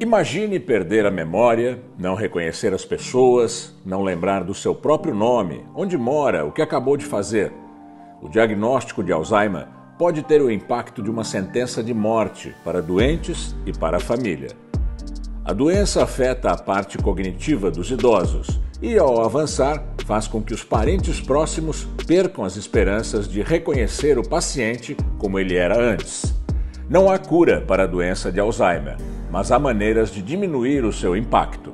Imagine perder a memória, não reconhecer as pessoas, não lembrar do seu próprio nome, onde mora, o que acabou de fazer. O diagnóstico de Alzheimer pode ter o impacto de uma sentença de morte para doentes e para a família. A doença afeta a parte cognitiva dos idosos e, ao avançar, faz com que os parentes próximos percam as esperanças de reconhecer o paciente como ele era antes. Não há cura para a doença de Alzheimer, mas há maneiras de diminuir o seu impacto.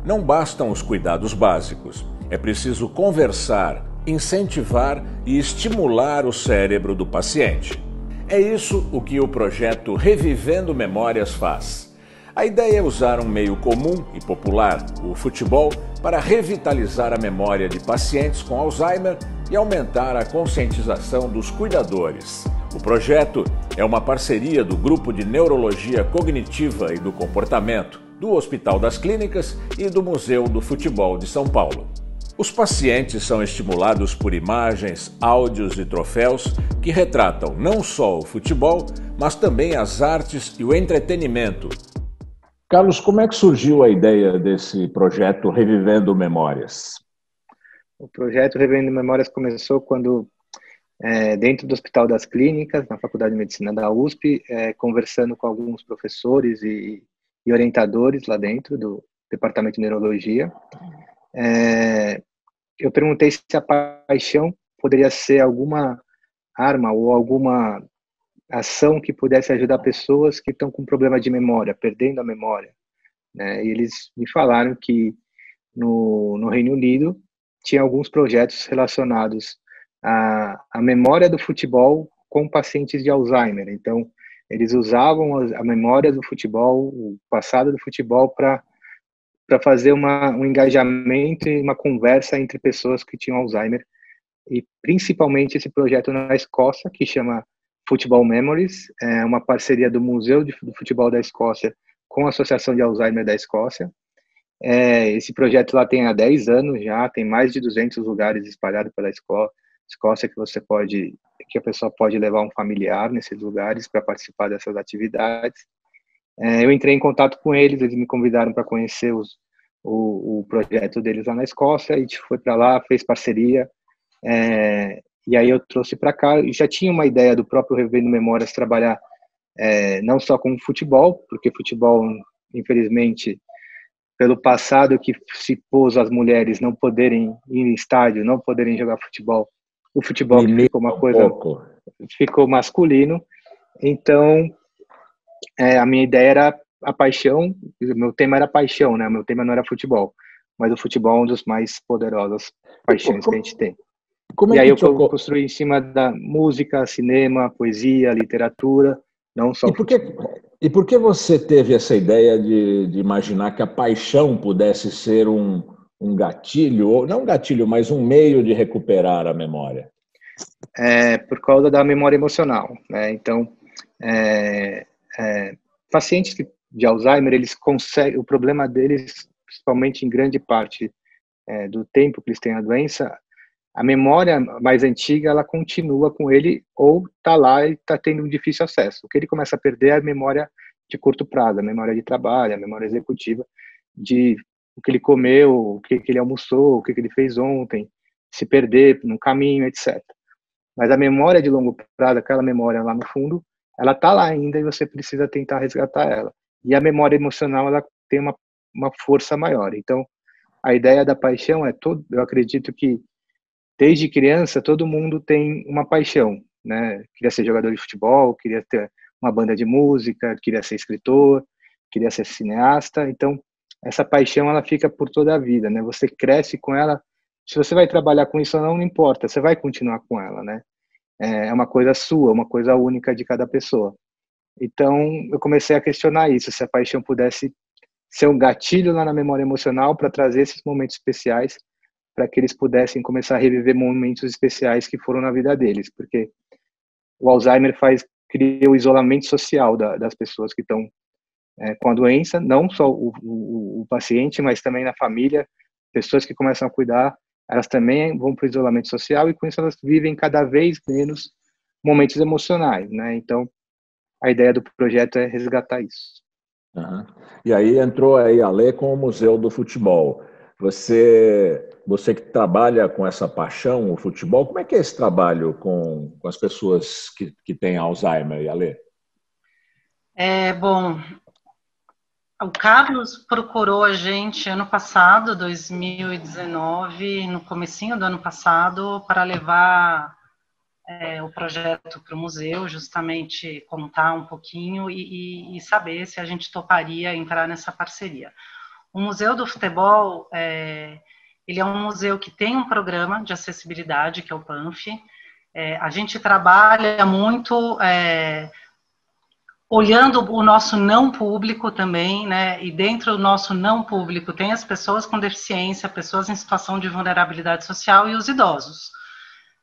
Não bastam os cuidados básicos. É preciso conversar, incentivar e estimular o cérebro do paciente. É isso o que o projeto Revivendo Memórias faz. A ideia é usar um meio comum e popular, o futebol, para revitalizar a memória de pacientes com Alzheimer e aumentar a conscientização dos cuidadores. O projeto é uma parceria do Grupo de Neurologia Cognitiva e do Comportamento, do Hospital das Clínicas e do Museu do Futebol de São Paulo. Os pacientes são estimulados por imagens, áudios e troféus que retratam não só o futebol, mas também as artes e o entretenimento. Carlos, como é que surgiu a ideia desse projeto Revivendo Memórias? O projeto Revivendo Memórias começou quando, dentro do Hospital das Clínicas, na Faculdade de Medicina da USP, conversando com alguns professores e orientadores lá dentro do Departamento de Neurologia, eu perguntei se a paixão poderia ser alguma arma ou alguma ação que pudesse ajudar pessoas que estão com problema de memória, perdendo a memória, né? E eles me falaram que no Reino Unido tinha alguns projetos relacionados à memória do futebol com pacientes de Alzheimer. Então, eles usavam a memória do futebol, o passado do futebol, para fazer um engajamento e uma conversa entre pessoas que tinham Alzheimer. E principalmente esse projeto na Escócia, que chama Football Memories, é uma parceria do Museu do Futebol da Escócia com a Associação de Alzheimer da Escócia. Esse projeto lá tem há 10 anos já, tem mais de 200 lugares espalhados pela Escócia que a pessoa pode levar um familiar nesses lugares para participar dessas atividades. Eu entrei em contato com eles, eles me convidaram para conhecer o projeto deles lá na Escócia, a gente foi para lá, fez parceria, e aí eu trouxe para cá, e já tinha uma ideia do próprio Revivendo Memórias trabalhar não só com futebol, porque futebol, infelizmente, pelo passado que se pôs as mulheres não poderem ir em estádio, não poderem jogar futebol, o futebol que ficou Limita uma um coisa, pouco. ficou masculino. Então, a minha ideia era a paixão, meu tema era paixão, né? Meu tema não era futebol, mas o futebol é um dos mais poderosos E paixões que a gente tem. como E é aí que eu te ocorre? construí em cima da música, cinema, poesia, literatura, não só E o por que, futebol. e por que você teve essa ideia de imaginar que a paixão pudesse ser um gatilho, ou não um gatilho, mas um meio de recuperar a memória? Por causa da memória emocional, né? Então, é, é, pacientes de Alzheimer, eles conseguem, o problema deles, principalmente em grande parte do tempo que eles têm a doença, a memória mais antiga, ela continua com ele ou está lá e está tendo um difícil acesso. O que ele começa a perder é a memória de curto prazo, a memória de trabalho, a memória executiva, de o que ele comeu, o que ele almoçou, o que ele fez ontem, se perder no caminho, etc. Mas a memória de longo prazo, aquela memória lá no fundo, ela está lá ainda e você precisa tentar resgatar ela. E a memória emocional, ela tem uma força maior. Então, a ideia da paixão eu acredito que desde criança todo mundo tem uma paixão, né? Queria ser jogador de futebol, queria ter uma banda de música, queria ser escritor, queria ser cineasta. Então, essa paixão ela fica por toda a vida, né? Você cresce com ela. Se você vai trabalhar com isso ou não, não importa, você vai continuar com ela, né? É uma coisa sua, uma coisa única de cada pessoa. Então, eu comecei a questionar isso, se a paixão pudesse ser um gatilho lá na memória emocional para trazer esses momentos especiais, para que eles pudessem começar a reviver momentos especiais que foram na vida deles, porque o Alzheimer cria o isolamento social das pessoas que estão com a doença, não só o paciente, mas também na família, pessoas que começam a cuidar, elas também vão para o isolamento social e com isso elas vivem cada vez menos momentos emocionais, né? Então, a ideia do projeto é resgatar isso. Aham. E aí entrou aí a lei com o Museu do Futebol. Você que trabalha com essa paixão, o futebol, como é que é esse trabalho com as pessoas que têm Alzheimer, Alê? Bom, o Carlos procurou a gente ano passado, 2019, no comecinho do ano passado, para levar o projeto para o museu, justamente contar um pouquinho e saber se a gente toparia entrar nessa parceria. O Museu do Futebol, ele é um museu que tem um programa de acessibilidade, que é o PANF. A gente trabalha muito olhando o nosso não público também, né? E dentro do nosso não público tem as pessoas com deficiência, pessoas em situação de vulnerabilidade social e os idosos.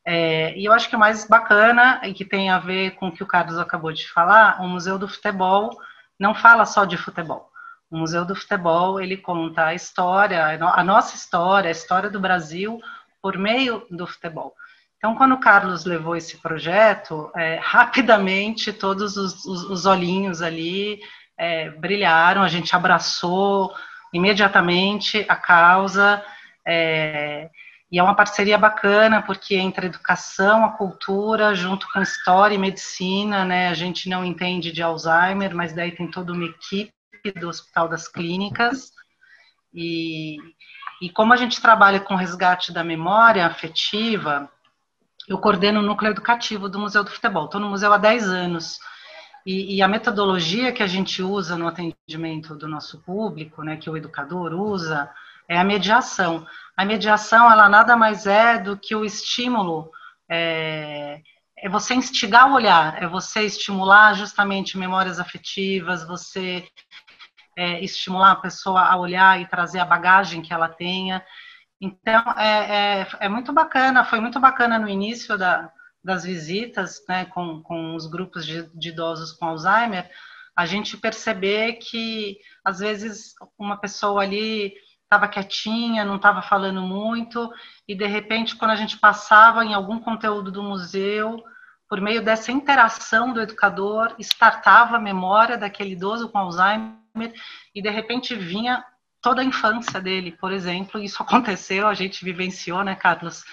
E eu acho que o mais bacana, e que tem a ver com o que o Carlos acabou de falar, o Museu do Futebol não fala só de futebol. O Museu do Futebol, ele conta a história, a nossa história, a história do Brasil, por meio do futebol. Então, quando o Carlos levou esse projeto, rapidamente todos os olhinhos ali brilharam, a gente abraçou imediatamente a causa, e é uma parceria bacana, porque entre a educação, a cultura, junto com história e medicina, né, a gente não entende de Alzheimer, mas daí tem toda uma equipe do Hospital das Clínicas, e como a gente trabalha com resgate da memória afetiva, eu coordeno o núcleo educativo do Museu do Futebol. Estou no museu há 10 anos. E a metodologia que a gente usa no atendimento do nosso público, né, que o educador usa, é a mediação. A mediação, ela nada mais é do que o estímulo, é você instigar o olhar, é você estimular justamente memórias afetivas, você estimular a pessoa a olhar e trazer a bagagem que ela tenha. Então, é muito bacana, foi muito bacana no início das visitas, né, com os grupos de idosos com Alzheimer, a gente perceber que, às vezes, uma pessoa ali estava quietinha, não estava falando muito, e, de repente, quando a gente passava em algum conteúdo do museu, por meio dessa interação do educador, startava a memória daquele idoso com Alzheimer, e, de repente, vinha toda a infância dele, por exemplo, isso aconteceu, a gente vivenciou, né, Carlos?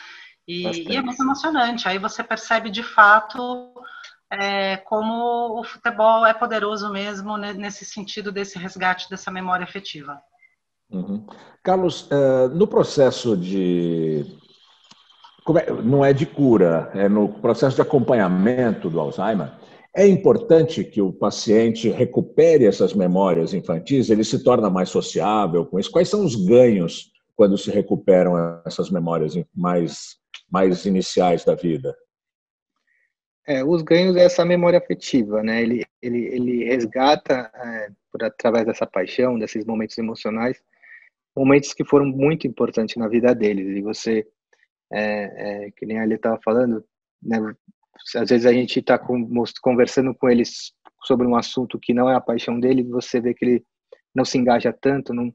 E é muito emocionante, aí você percebe de fato como o futebol é poderoso mesmo nesse sentido desse resgate dessa memória afetiva. Uhum. Carlos, no processo não é de cura, é no processo de acompanhamento do Alzheimer, é importante que o paciente recupere essas memórias infantis, ele se torna mais sociável com isso. Quais são os ganhos quando se recuperam essas memórias mais iniciais da vida? Os ganhos é essa memória afetiva, né? Ele resgata, através dessa paixão, desses momentos emocionais, momentos que foram muito importantes na vida deles. E você, que nem a Ali estava falando, né? Às vezes a gente está conversando com eles sobre um assunto que não é a paixão dele, você vê que ele não se engaja tanto, não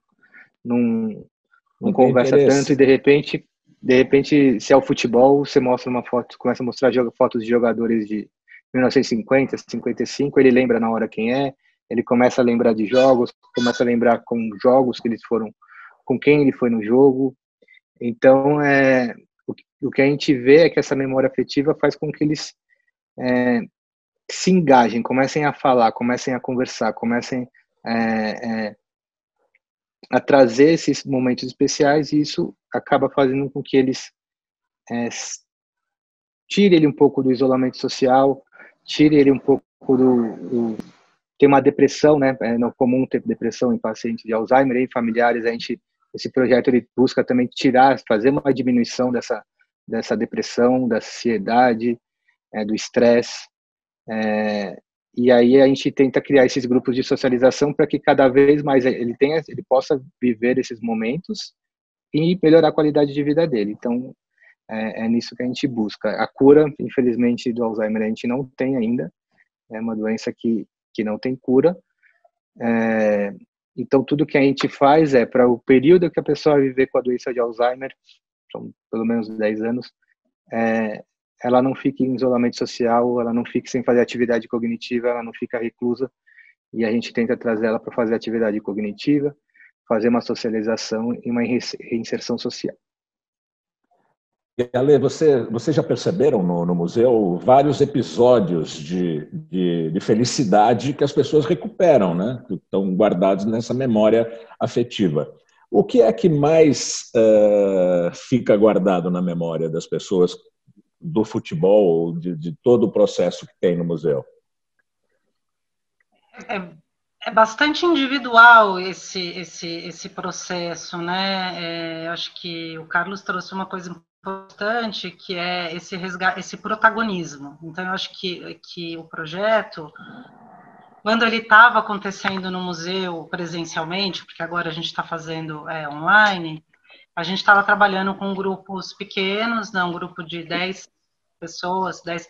conversa tanto, e de repente, se é o futebol, você mostra uma foto, começa a mostrar fotos de jogadores de 1950, 55, ele lembra na hora quem é, ele começa a lembrar de jogos, começa a lembrar com jogos que eles foram, com quem ele foi no jogo. Então, o que a gente vê é que essa memória afetiva faz com que eles se engajem, comecem a falar, comecem a conversar, comecem a trazer esses momentos especiais, e isso acaba fazendo com que eles tire ele um pouco do isolamento social, tire ele um pouco tem uma depressão, né? É não comum ter depressão em pacientes de Alzheimer e familiares. Esse projeto ele busca também fazer uma diminuição dessa depressão, da ansiedade, do estresse. E aí a gente tenta criar esses grupos de socialização para que cada vez mais ele possa viver esses momentos e melhorar a qualidade de vida dele. Então, é nisso que a gente busca. A cura, infelizmente, do Alzheimer a gente não tem ainda. É uma doença que não tem cura. Então, tudo que a gente faz para o período que a pessoa viver com a doença de Alzheimer, são pelo menos 10 anos, ela não fique em isolamento social, ela não fique sem fazer atividade cognitiva, ela não fica reclusa, e a gente tenta trazer ela para fazer atividade cognitiva, fazer uma socialização e uma reinserção social. Ale, vocês já perceberam no museu vários episódios de felicidade que as pessoas recuperam, né? Que estão guardados nessa memória afetiva. O que é que mais fica guardado na memória das pessoas do futebol, de todo o processo que tem no museu? É bastante individual esse processo, né? Eu acho que o Carlos trouxe uma coisa importante, que é esse protagonismo. Então, eu acho que o projeto, quando ele estava acontecendo no museu presencialmente, porque agora a gente está fazendo online, a gente estava trabalhando com grupos pequenos, né, um grupo de 10 pessoas, 10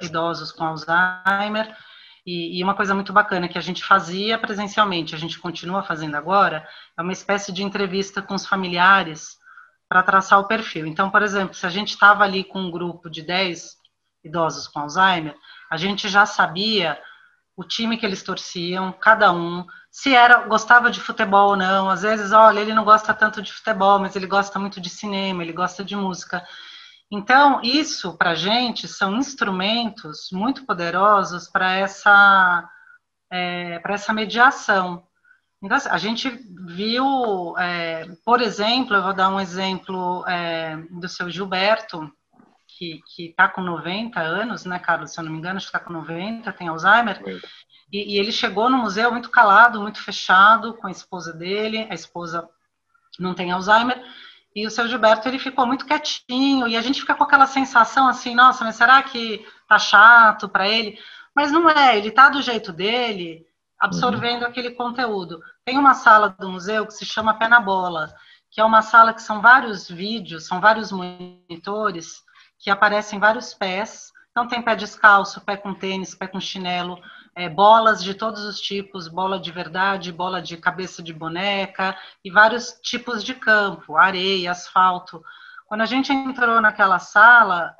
idosos com Alzheimer, e uma coisa muito bacana que a gente fazia presencialmente, a gente continua fazendo agora, é uma espécie de entrevista com os familiares, para traçar o perfil. Então, por exemplo, se a gente estava ali com um grupo de 10 idosos com Alzheimer, a gente já sabia o time que eles torciam, cada um, se gostava de futebol ou não. Às vezes, olha, ele não gosta tanto de futebol, mas ele gosta muito de cinema, ele gosta de música. Então, isso, para a gente, são instrumentos muito poderosos para essa mediação. Então, a gente viu, por exemplo, eu vou dar um exemplo do seu Gilberto, que está com 90 anos, né, Carlos, se eu não me engano, acho que está com 90, tem Alzheimer, e ele chegou no museu muito calado, muito fechado com a esposa dele, a esposa não tem Alzheimer, e o seu Gilberto, ele ficou muito quietinho, e a gente fica com aquela sensação assim, nossa, mas será que tá chato para ele? Mas não é, ele tá do jeito dele, absorvendo aquele conteúdo. Tem uma sala do museu que se chama Pé na Bola, que é uma sala que são vários vídeos, são vários monitores, que aparecem vários pés. Então tem pé descalço, pé com tênis, pé com chinelo, bolas de todos os tipos, bola de verdade, bola de cabeça de boneca, e vários tipos de campo, areia, asfalto. Quando a gente entrou naquela sala,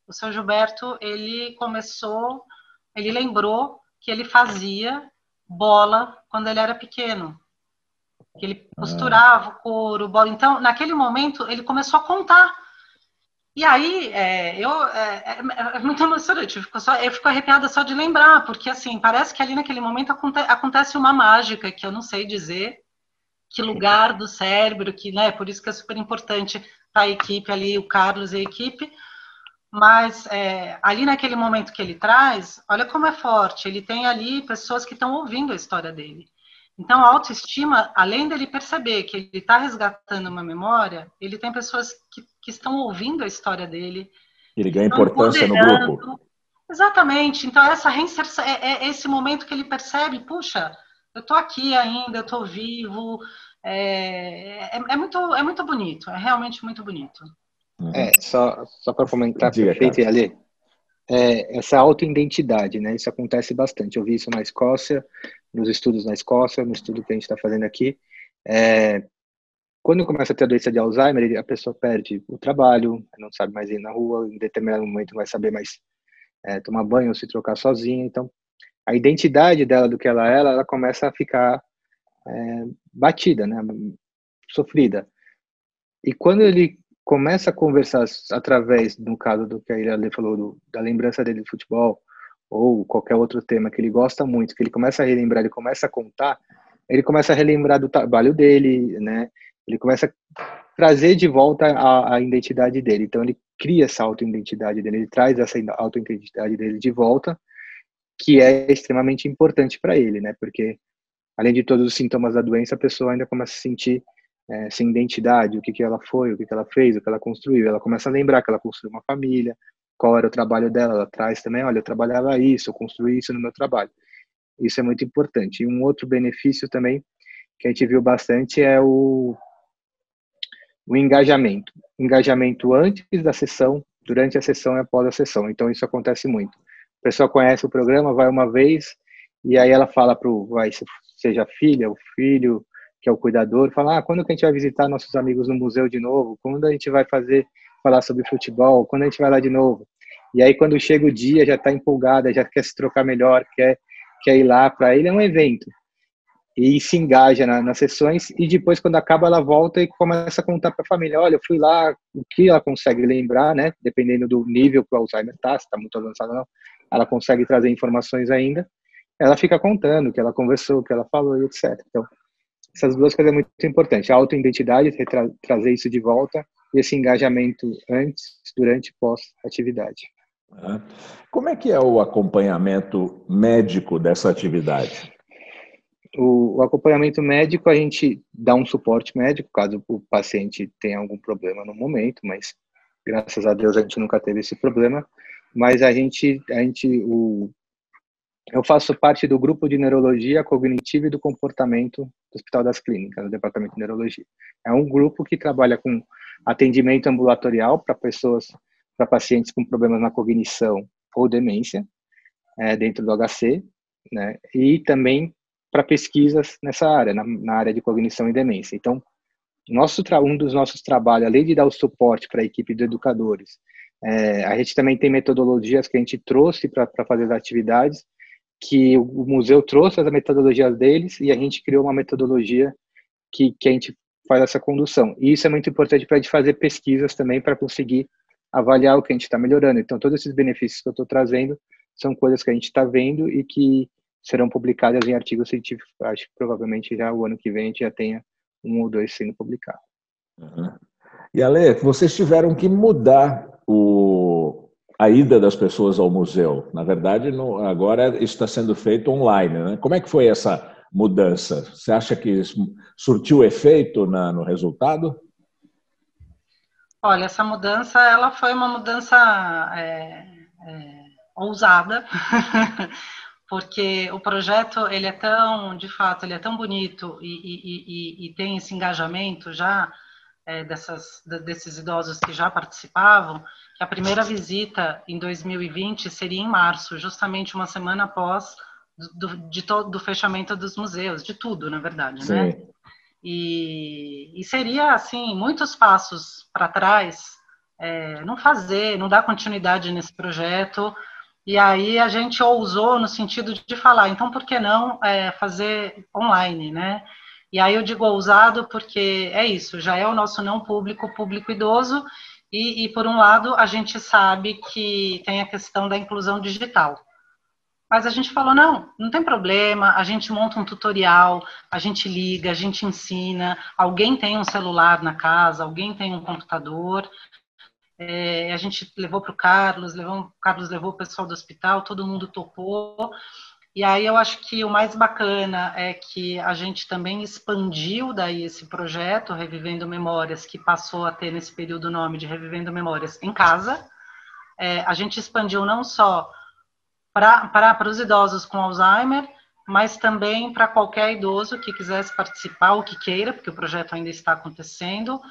o seu Gilberto, ele lembrou que ele fazia bola quando ele era pequeno, que ele costurava o couro, bola. Então, naquele momento, ele começou a contar. E aí, é muito emocionante, eu fico arrepiada só de lembrar, porque, assim, parece que ali naquele momento acontece uma mágica, que eu não sei dizer que lugar do cérebro, que, né, por isso que é super importante a equipe ali, o Carlos e a equipe, mas ali naquele momento que ele traz, olha como é forte, ele tem ali pessoas que estão ouvindo a história dele. Então, a autoestima, além dele perceber que ele está resgatando uma memória, ele tem pessoas que estão ouvindo a história dele. Ele ganha importância no grupo. Exatamente. Então, essa reinserção, é esse momento que ele percebe, puxa, eu estou aqui ainda, eu estou vivo. É muito bonito, é realmente muito bonito. Só para comentar, perfeito, Ale, essa autoidentidade, né? Isso acontece bastante. Eu vi isso na Escócia, nos estudos na Escócia, no estudo que a gente está fazendo aqui. Quando começa a ter a doença de Alzheimer, a pessoa perde o trabalho, não sabe mais ir na rua, em determinado momento não vai saber mais tomar banho ou se trocar sozinha. Então, a identidade dela do que ela começa a ficar batida, né? Sofrida. E quando ele começa a conversar através, no caso do que a Ilha falou, da lembrança dele do futebol, ou qualquer outro tema que ele gosta muito, que ele começa a relembrar, ele começa a contar, ele começa a relembrar do trabalho dele, né? Ele começa a trazer de volta a identidade dele. Então, ele cria essa autoidentidade dele, ele traz essa autoidentidade dele de volta, que é extremamente importante para ele, né? Porque, além de todos os sintomas da doença, a pessoa ainda começa a se sentir sem identidade, o que ela foi, o que ela fez, o que ela construiu. Ela começa a lembrar que ela construiu uma família, qual era o trabalho dela. Ela traz também, olha, eu trabalhava isso, eu construí isso no meu trabalho. Isso é muito importante. E um outro benefício também que a gente viu bastante é o engajamento. Engajamento antes da sessão, durante a sessão e após a sessão. Então, isso acontece muito. A pessoa conhece o programa, vai uma vez, e aí ela fala seja a filha, o filho, que é o cuidador, fala, quando que a gente vai visitar nossos amigos no museu de novo? Quando a gente vai falar sobre futebol? Quando a gente vai lá de novo? E aí, quando chega o dia, já está empolgada, já quer se trocar melhor, quer quer ir lá, para ele é um evento. E se engaja nas sessões, e depois, quando acaba, ela volta e começa a contar para a família, olha, eu fui lá, o que ela consegue lembrar, né? Dependendo do nível que o Alzheimer está, se está muito avançado ou não, ela consegue trazer informações ainda, ela fica contando o que ela conversou, o que ela falou, e etc. Então, essas duas coisas é muito importante, a autoidentidade, trazer isso de volta, e esse engajamento antes, durante e pós-atividade. Como é que é o acompanhamento médico dessa atividade? O acompanhamento médico, a gente dá um suporte médico, caso o paciente tenha algum problema no momento, mas graças a Deus a gente nunca teve esse problema. Mas eu faço parte do grupo de neurologia cognitiva e do comportamento do Hospital das Clínicas, do Departamento de Neurologia. É um grupo que trabalha com atendimento ambulatorial para pacientes com problemas na cognição ou demência, dentro do HC, né? E também para pesquisas nessa área, na área de cognição e demência. Então, um dos nossos trabalhos, além de dar o suporte para a equipe de educadores, a gente também tem metodologias que a gente trouxe para fazer as atividades, que o museu trouxe as metodologias deles e a gente criou uma metodologia que a gente faz essa condução. E isso é muito importante para a gente fazer pesquisas também para conseguir avaliar o que a gente está melhorando. Então, todos esses benefícios que eu estou trazendo são coisas que a gente está vendo e que serão publicadas em artigos científicos. Acho que provavelmente já o ano que vem a gente já tenha 1 ou 2 sendo publicados. Uhum. E Ale, vocês tiveram que mudar a ida das pessoas ao museu. Na verdade, agora isso está sendo feito online, né? Como é que foi essa mudança? Você acha que surtiu efeito no resultado? Olha, essa mudança, ela foi uma mudança ousada, porque o projeto, ele é tão, de fato, ele é tão bonito e tem esse engajamento já desses idosos que já participavam, que a primeira visita em 2020 seria em março, justamente uma semana após do fechamento dos museus, de tudo, na verdade, Sim. né? E seria, assim, muitos passos para trás, não dar continuidade nesse projeto. E aí a gente ousou no sentido de falar, então por que não fazer online, né? E aí eu digo ousado porque é isso, já é o nosso não público, público idoso, e por um lado a gente sabe que tem a questão da inclusão digital. Mas a gente falou, não tem problema, a gente monta um tutorial, a gente liga, a gente ensina, alguém tem um celular na casa, alguém tem um computador, a gente levou para o Carlos levou o pessoal do hospital, todo mundo topou. E aí eu acho que o mais bacana é que a gente também expandiu daí esse projeto, Revivendo Memórias, que passou a ter nesse período o nome de Revivendo Memórias em casa. A gente expandiu não só para os idosos com Alzheimer, mas também para qualquer idoso que quisesse participar ou que queira, porque o projeto ainda está acontecendo,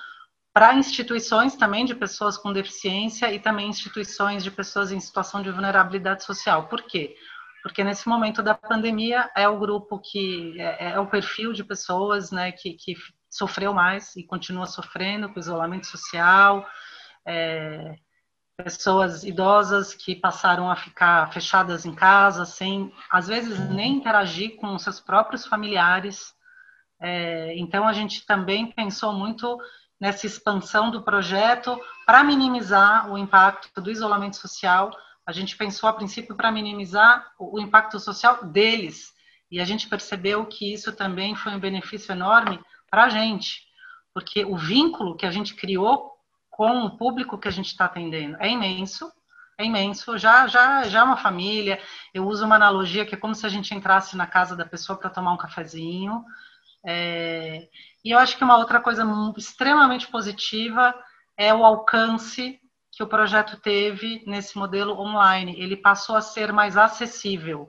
para instituições também de pessoas com deficiência e também instituições de pessoas em situação de vulnerabilidade social. Por quê? Porque nesse momento da pandemia é o grupo que é o perfil de pessoas, né, que sofreu mais e continua sofrendo com o isolamento social, pessoas idosas que passaram a ficar fechadas em casa, sem, às vezes, nem interagir com seus próprios familiares. Então, a gente também pensou muito nessa expansão do projeto para minimizar o impacto do isolamento social. A gente pensou, a princípio, para minimizar o impacto social deles. E a gente percebeu que isso também foi um benefício enorme para a gente, porque o vínculo que a gente criou com o público que a gente está atendendo é imenso, já é uma família. Eu uso uma analogia que é como se a gente entrasse na casa da pessoa para tomar um cafezinho. E eu acho que uma outra coisa extremamente positiva é o alcance que o projeto teve nesse modelo online. Ele passou a ser mais acessível.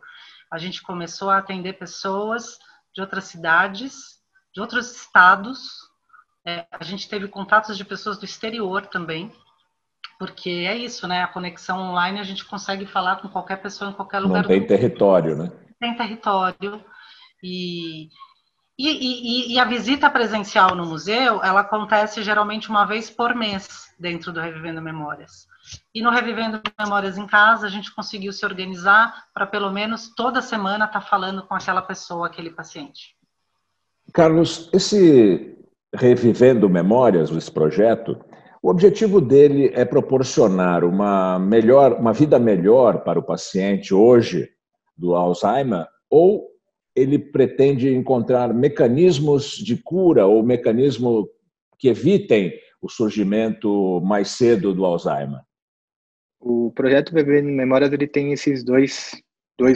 A gente começou a atender pessoas de outras cidades, de outros estados. A gente teve contatos de pessoas do exterior também, porque é isso, né? A conexão online a gente consegue falar com qualquer pessoa em qualquer lugar. Não tem território, né? Tem território. E E a visita presencial no museu, ela acontece geralmente uma vez por mês dentro do Revivendo Memórias. E no Revivendo Memórias em Casa, a gente conseguiu se organizar para pelo menos toda semana estar falando com aquela pessoa, aquele paciente. Carlos, esse Revivendo Memórias, esse projeto, o objetivo dele é proporcionar uma vida melhor para o paciente hoje do Alzheimer, ou ele pretende encontrar mecanismos de cura ou mecanismos que evitem o surgimento mais cedo do Alzheimer? O projeto Bebê em Memórias ele tem esses dois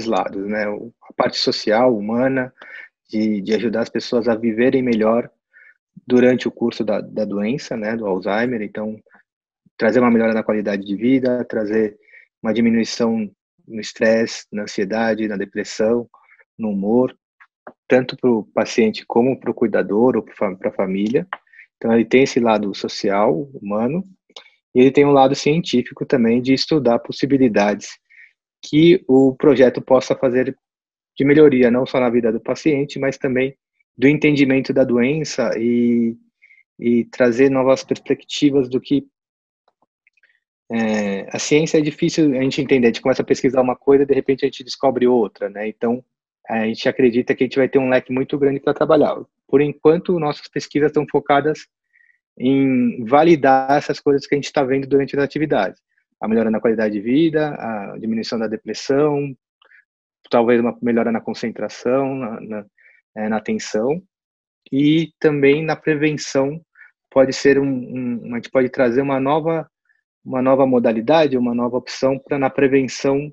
lados, né? A parte social, humana, de ajudar as pessoas a viverem melhor durante o curso da doença, né, do Alzheimer. Então, trazer uma melhora na qualidade de vida, trazer uma diminuição no estresse, na ansiedade, na depressão, no humor, tanto para o paciente como para o cuidador ou para a família. Então, ele tem esse lado social, humano, e ele tem um lado científico também de estudar possibilidades que o projeto possa fazer de melhoria, não só na vida do paciente, mas também do entendimento da doença e trazer novas perspectivas do que a ciência é difícil a gente entender. A gente começa a pesquisar uma coisa e de repente a gente descobre outra, né? Então, a gente acredita que a gente vai ter um leque muito grande para trabalhar. Por enquanto, nossas pesquisas estão focadas em validar essas coisas que a gente está vendo durante as atividades. A melhora na qualidade de vida, a diminuição da depressão, talvez uma melhora na concentração, na atenção, e também na prevenção. Pode ser a gente pode trazer uma nova modalidade, uma nova opção na prevenção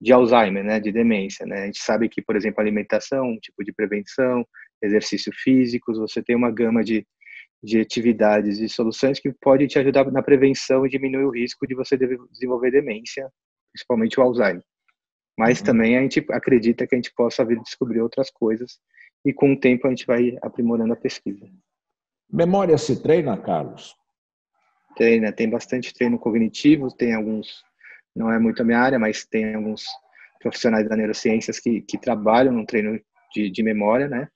de Alzheimer, né, de demência, né? A gente sabe que, por exemplo, alimentação, um tipo de prevenção, exercício físico, você tem uma gama de atividades e soluções que pode te ajudar na prevenção e diminuir o risco de você desenvolver demência, principalmente o Alzheimer. Mas também a gente acredita que a gente possa vir descobrir outras coisas e com o tempo a gente vai aprimorando a pesquisa. Memória se treina, Carlos? Tem, né? Tem bastante treino cognitivo, tem alguns, não é muito a minha área, mas tem alguns profissionais da neurociências que trabalham no treino de memória, né?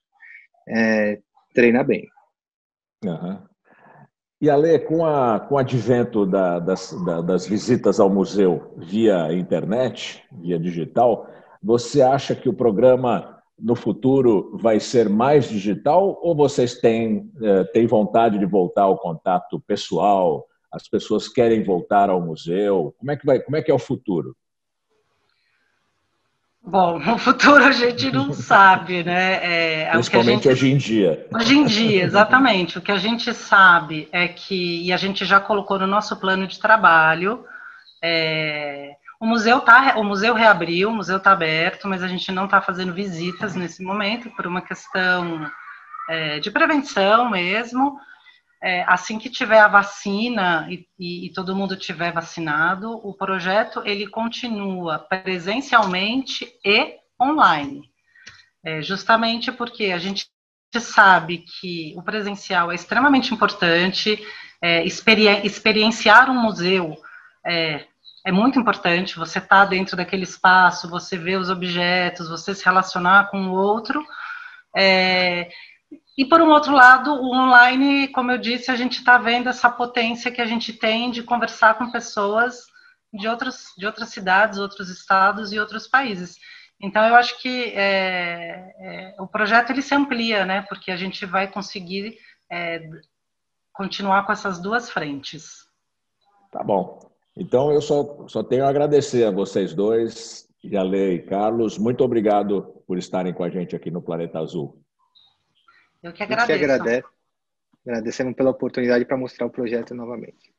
Treina bem. Uhum. E, Ale, com o advento das visitas ao museu via internet, via digital, você acha que o programa no futuro vai ser mais digital, ou vocês têm vontade de voltar ao contato pessoal? As pessoas querem voltar ao museu? Como é que é o futuro? Bom, no futuro a gente não sabe, né? Principalmente hoje em dia. Hoje em dia, exatamente. O que a gente sabe é que, e a gente já colocou no nosso plano de trabalho, o museu reabriu, o museu está aberto, mas a gente não está fazendo visitas nesse momento, por uma questão de prevenção mesmo. Assim que tiver a vacina e todo mundo tiver vacinado, o projeto ele continua presencialmente e online. Justamente porque a gente sabe que o presencial é extremamente importante, experienciar um museu é muito importante, você está dentro daquele espaço, você vê os objetos, você se relacionar com o outro. E, por um outro lado, o online, como eu disse, a gente está vendo essa potência que a gente tem de conversar com pessoas de outras cidades, outros estados e outros países. Então, eu acho que o projeto ele se amplia, né? Porque a gente vai conseguir continuar com essas duas frentes. Tá bom. Então, eu só tenho a agradecer a vocês dois, Ale e Carlos. Muito obrigado por estarem com a gente aqui no Planeta Azul. Eu que agradeço. Agradecemos pela oportunidade para mostrar o projeto novamente.